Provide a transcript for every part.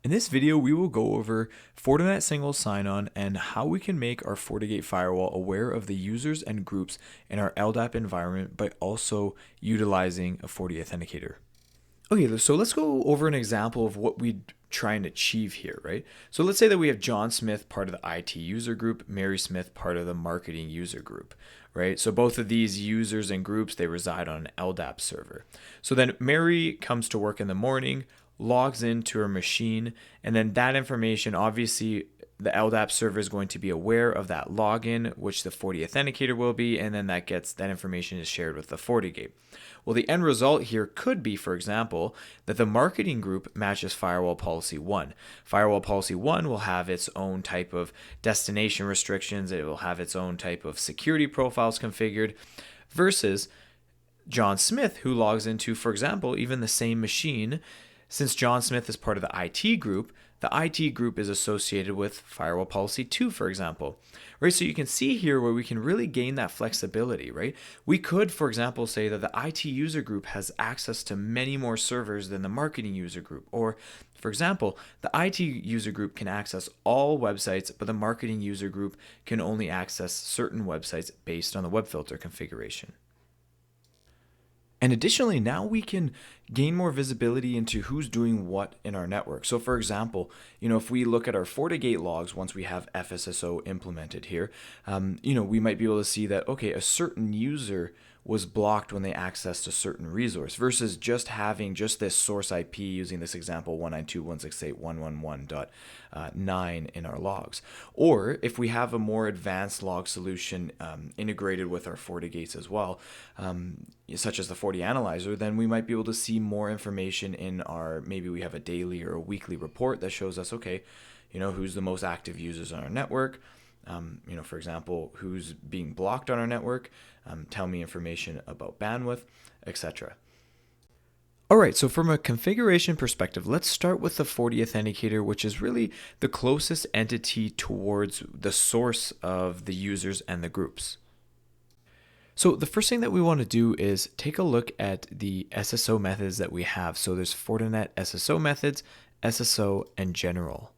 In this video, we will go over Fortinet Single Sign On and how we can make our FortiGate firewall aware of the users and groups in our LDAP environment by also utilizing a FortiAuthenticator. Okay, so let's go over an example of what we try and achieve here, right? So let's say that we have John Smith, part of the IT user group, Mary Smith, part of the marketing user group, right? So both of these users and groups, they reside on an LDAP server. So then Mary comes to work in the morning, logs into her machine, and then that information, obviously the LDAP server is going to be aware of that login, which the FortiAuthenticator will be, and then that information is shared with the FortiGate. Well, the end result here could be, for example, that the marketing group matches Firewall Policy 1. Firewall Policy 1 will have its own type of destination restrictions, it will have its own type of security profiles configured, versus John Smith, who logs into, for example, even the same machine. Since John Smith is part of the IT group, the IT group is associated with Firewall Policy 2, for example, right? So you can see here where we can really gain that flexibility, right? We could, for example, say that the IT user group has access to many more servers than the marketing user group. Or, for example, the IT user group can access all websites, but the marketing user group can only access certain websites based on the web filter configuration. And additionally, now we can gain more visibility into who's doing what in our network. So for example, if we look at our FortiGate logs, once we have FSSO implemented here, we might be able to see that, okay, a certain user was blocked when they accessed a certain resource versus just having just this source IP using this example 192.168.111.9 in our logs. Or if we have a more advanced log solution integrated with our FortiGates as well, such as the FortiAnalyzer, then we might be able to see more information in our, maybe we have a daily or a weekly report that shows us, okay, who's the most active users on our network. For example, who's being blocked on our network, tell me information about bandwidth, etc. All right, so from a configuration perspective, let's start with the FortiAuthenticator, which is really the closest entity towards the source of the users and the groups. So the first thing that we want to do is take a look at the SSO methods that we have. So there's Fortinet SSO methods, SSO, and general.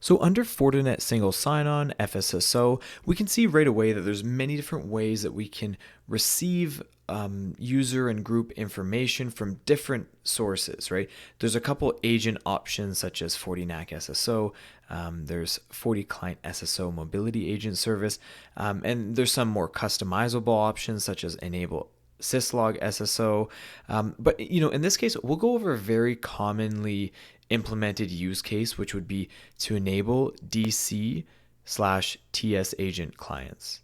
So under Fortinet Single Sign On, FSSO, we can see right away that there's many different ways that we can receive user and group information from different sources, right? There's a couple agent options such as FortiNAC SSO, there's FortiClient SSO Mobility Agent Service, and there's some more customizable options such as Enable Syslog SSO. But in this case, we'll go over a very commonly implemented use case, which would be to enable DC/TSAgent clients.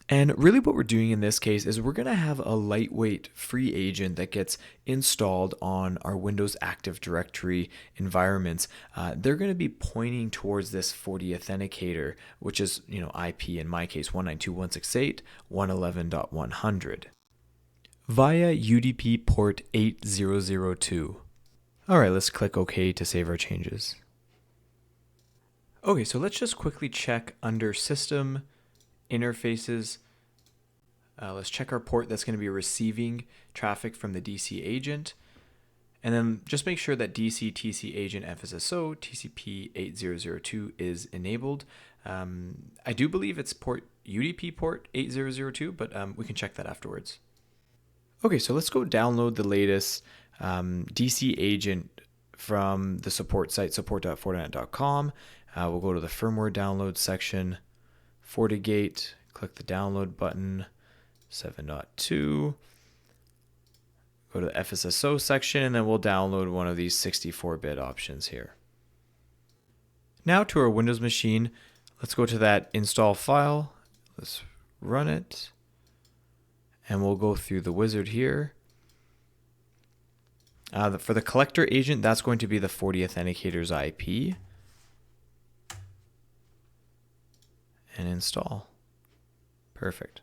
And really what we're doing in this case is we're going to have a lightweight free agent that gets installed on our Windows Active Directory environments. They're going to be pointing towards this FortiAuthenticator, which is, IP in my case, 192.168.111.100 via UDP port 8002. All right, let's click OK to save our changes. Okay, so let's just quickly check under System, Interfaces. Let's check our port that's going to be receiving traffic from the DCAgent. And then just make sure that DCAgent FSSO TCP 8002 is enabled. I do believe it's port UDP port 8002, but we can check that afterwards. Okay, so let's go download the latest DCAgent from the support site, support.fortinet.com. We'll go to the firmware download section, FortiGate, click the download button, 7.2. Go to the FSSO section, and then we'll download one of these 64-bit options here. Now to our Windows machine, let's go to that install file. Let's run it. And we'll go through the wizard here. For the collector agent, that's going to be the FortiAuthenticator's IP. And install. Perfect.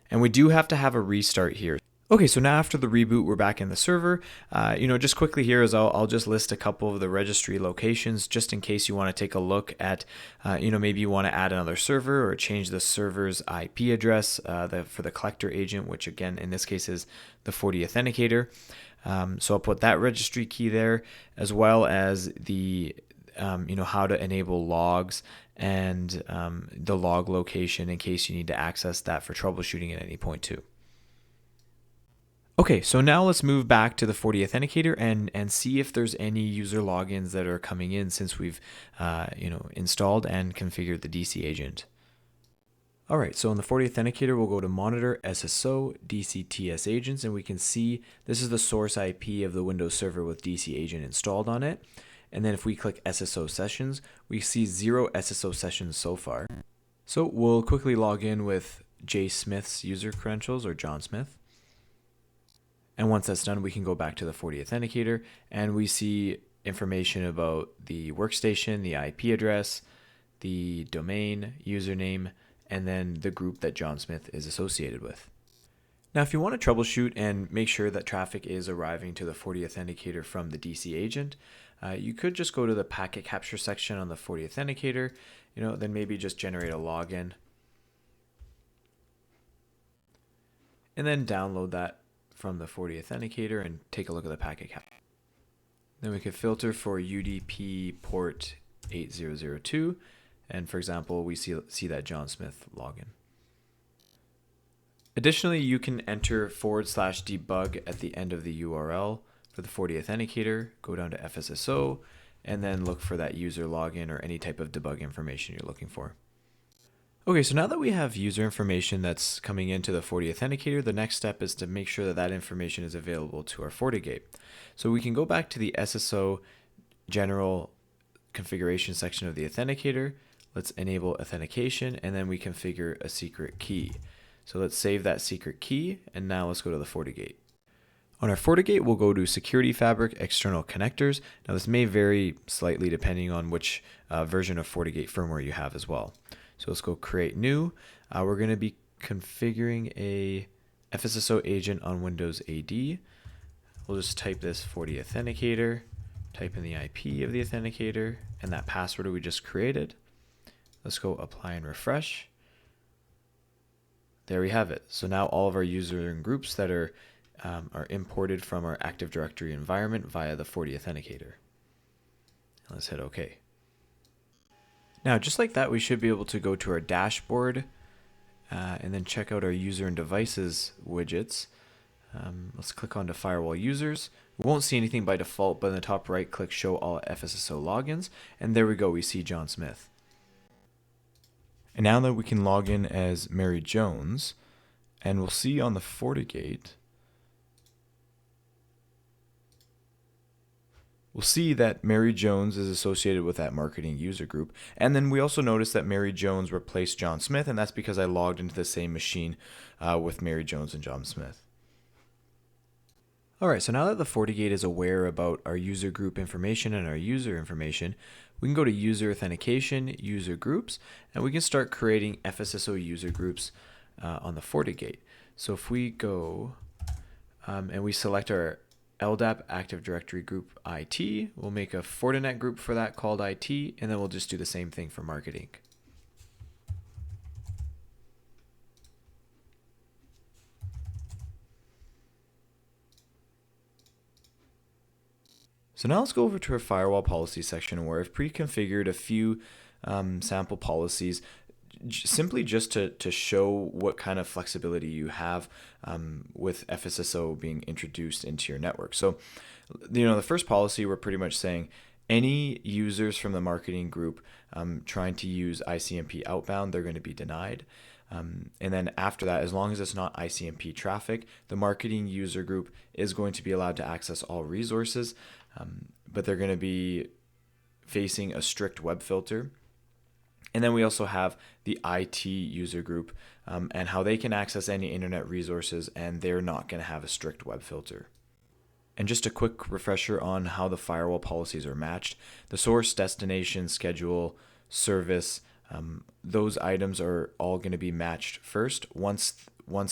And we do have to have a restart here. Okay, so now after the reboot, we're back in the server. Just quickly here is I'll just list a couple of the registry locations just in case you want to take a look at, maybe you want to add another server or change the server's IP address for the collector agent, which again, in this case is the FortiAuthenticator. So I'll put that registry key there, as well as the how to enable logs and the log location in case you need to access that for troubleshooting at any point too. Okay, so now let's move back to the FortiAuthenticator and see if there's any user logins that are coming in since we've installed and configured the DCAgent. All right, so on the FortiAuthenticator, we'll go to Monitor, SSO, DCAgents, and we can see this is the source IP of the Windows Server with DCAgent installed on it. And then if we click SSO sessions, we see 0 SSO sessions so far. So we'll quickly log in with J. Smith's user credentials, or John Smith. And once that's done, we can go back to the FortiAuthenticator and we see information about the workstation, the IP address, the domain, username, and then the group that John Smith is associated with. Now, if you want to troubleshoot and make sure that traffic is arriving to the FortiAuthenticator from the DCAgent, you could just go to the packet capture section on the FortiAuthenticator, then maybe just generate a login and then download that from the FortiAuthenticator and take a look at the packet cap. Then we could filter for UDP port 8002, and for example, we see that John Smith login. Additionally, you can enter /debug at the end of the URL for the FortiAuthenticator, go down to FSSO, and then look for that user login or any type of debug information you're looking for. Okay, so now that we have user information that's coming into the FortiAuthenticator, the next step is to make sure that that information is available to our FortiGate. So we can go back to the SSO general configuration section of the Authenticator. Let's enable authentication, and then we configure a secret key. So let's save that secret key, and now let's go to the FortiGate. On our FortiGate, we'll go to Security Fabric External Connectors. Now this may vary slightly depending on which version of FortiGate firmware you have as well. So let's go create new. We're going to be configuring a FSSO agent on Windows AD. We'll just type this FortiAuthenticator, type in the IP of the authenticator, and that password we just created. Let's go apply and refresh. There we have it. So now all of our user and groups that are imported from our Active Directory environment via the FortiAuthenticator. Let's hit OK. Now, just like that, we should be able to go to our dashboard and then check out our user and devices widgets. Let's click on to Firewall Users. We won't see anything by default, but in the top right, click Show All FSSO Logins, and there we go, we see John Smith. And now that we can log in as Mary Jones, and we'll see on the FortiGate, we'll see that Mary Jones is associated with that marketing user group. And then we also notice that Mary Jones replaced John Smith, and that's because I logged into the same machine with Mary Jones and John Smith. All right, so now that the FortiGate is aware about our user group information and our user information, we can go to User Authentication, User Groups, and we can start creating FSSO user groups on the FortiGate. So if we go and we select our LDAP Active Directory group IT, we'll make a Fortinet group for that called IT, and then we'll just do the same thing for marketing. So now let's go over to our firewall policy section where I've pre-configured a few sample policies simply just to show what kind of flexibility you have with FSSO being introduced into your network. So, the first policy, we're pretty much saying any users from the marketing group trying to use ICMP outbound, they're going to be denied. And then after that, as long as it's not ICMP traffic, the marketing user group is going to be allowed to access all resources, but they're going to be facing a strict web filter. And then we also have the IT user group and how they can access any internet resources, and they're not going to have a strict web filter. And just a quick refresher on how the firewall policies are matched. The source, destination, schedule, service, those items are all going to be matched first. Once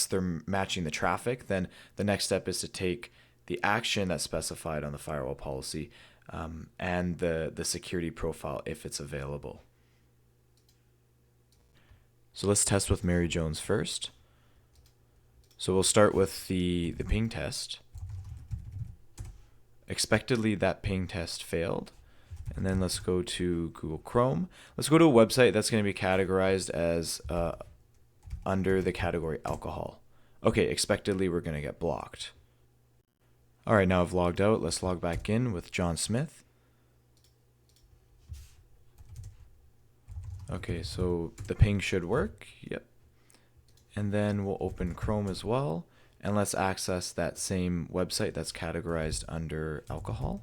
they're matching the traffic, then the next step is to take the action that's specified on the firewall policy and the security profile if it's available. So let's test with Mary Jones first. So we'll start with the ping test. Expectedly, that ping test failed. And then let's go to Google Chrome. Let's go to a website that's going to be categorized as under the category alcohol. Okay, expectedly, we're going to get blocked. All right, now I've logged out. Let's log back in with John Smith. Okay, so the ping should work. Yep. And then we'll open Chrome as well. And let's access that same website that's categorized under alcohol.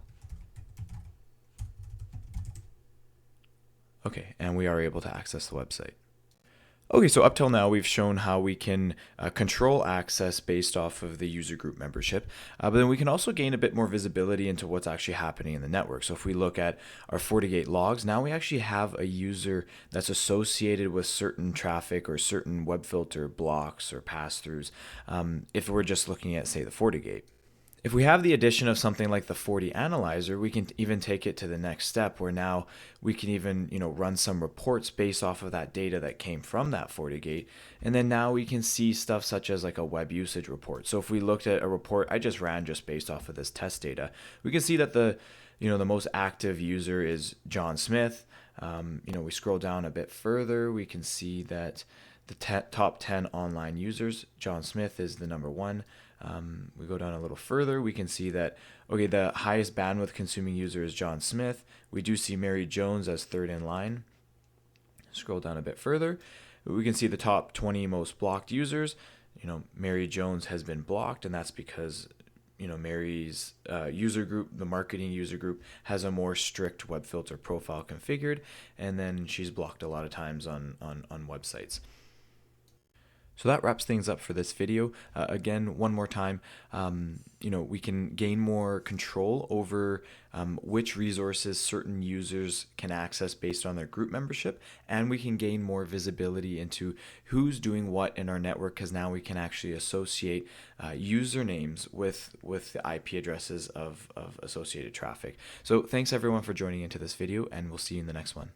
Okay, and we are able to access the website. Okay, so up till now, we've shown how we can control access based off of the user group membership, but then we can also gain a bit more visibility into what's actually happening in the network. So if we look at our FortiGate logs, now we actually have a user that's associated with certain traffic or certain web filter blocks or pass-throughs if we're just looking at, say, the FortiGate. If we have the addition of something like the FortiAnalyzer, we can even take it to the next step where now we can even, run some reports based off of that data that came from that FortiGate. And then now we can see stuff such as like a web usage report. So if we looked at a report I just ran just based off of this test data, we can see that the most active user is John Smith. We scroll down a bit further, we can see that the top 10 online users, John Smith is the number one. We go down a little further, we can see that, okay, the highest bandwidth consuming user is John Smith. We do see Mary Jones as third in line. Scroll down a bit further, we can see the top 20 most blocked users. Mary Jones has been blocked, and that's because Mary's user group, the marketing user group, has a more strict web filter profile configured, and then she's blocked a lot of times on websites. So that wraps things up for this video. Again, one more time, we can gain more control over which resources certain users can access based on their group membership, and we can gain more visibility into who's doing what in our network, because now we can actually associate usernames with the IP addresses of associated traffic. So thanks everyone for joining into this video, and we'll see you in the next one.